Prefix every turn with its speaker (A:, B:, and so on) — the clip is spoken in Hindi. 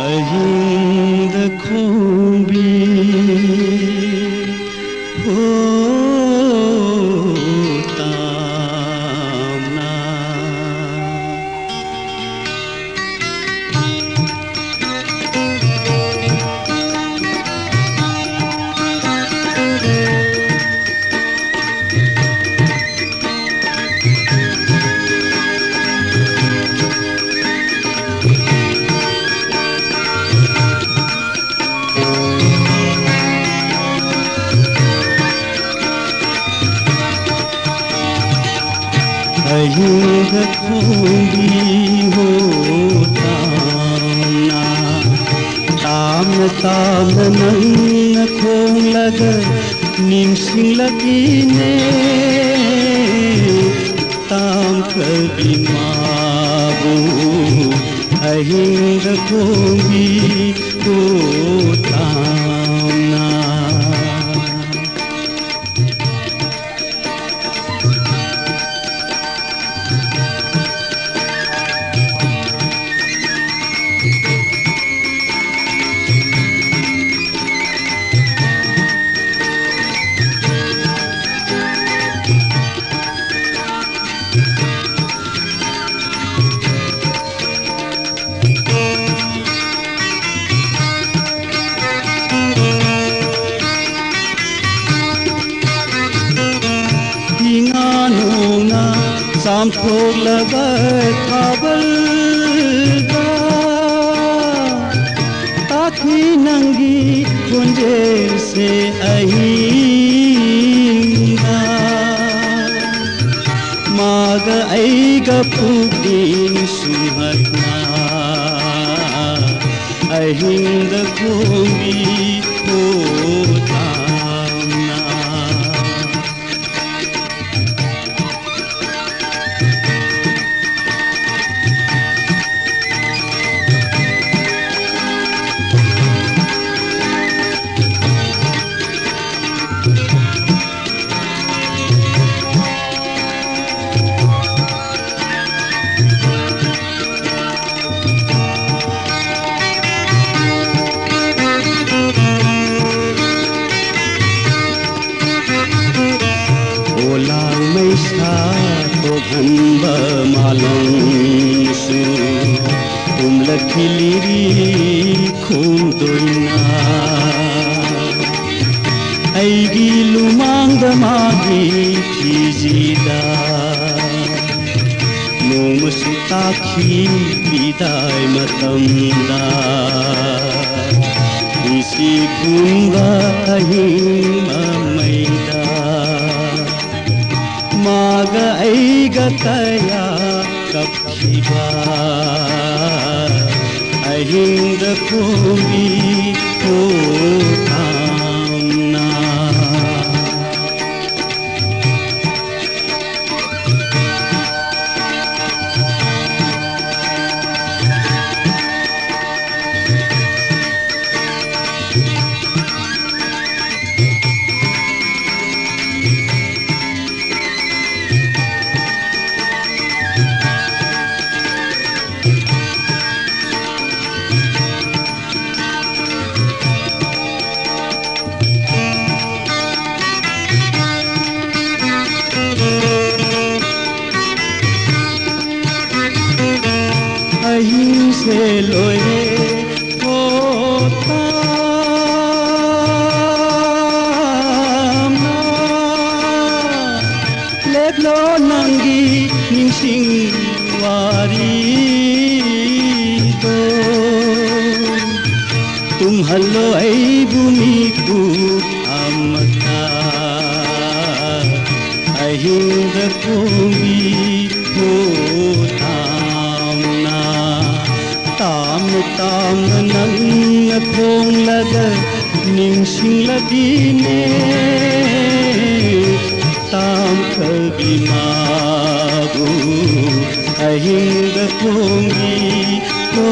A: अहिंद खोबी होतामना अहिंद खोबी होतामना ताम ताम नंग खोंग लग निंसिंग लगिने ताम कभी माबू अहिंद खोबी होतामना सामथोग लगे थाबल ताकि नंगी गुंजे से अहिंदा माग ऐग पुगिन सुहतना अहिंद खोबी होतामना मैसा तो भंब मालंग सु तुमला खिलिरी खून दोइना ऐगी लुमांग मागी खिजिदा नोम सुताखी बिदाय मतमदा इसी गुंगा अहिंग मैदा माग ऐगतया कप्खिबा अहिंद खोबी होतामना से लोए होतामना लेबलो नंगी निंसिंग वारी दो तुम हल्लो ऐ भूमि को अमता अहिंद खोबी होतामना ताम ताम नंग खोंग लग निंसिंग लगिने ताम कभी माबू अहिंद खोबी हो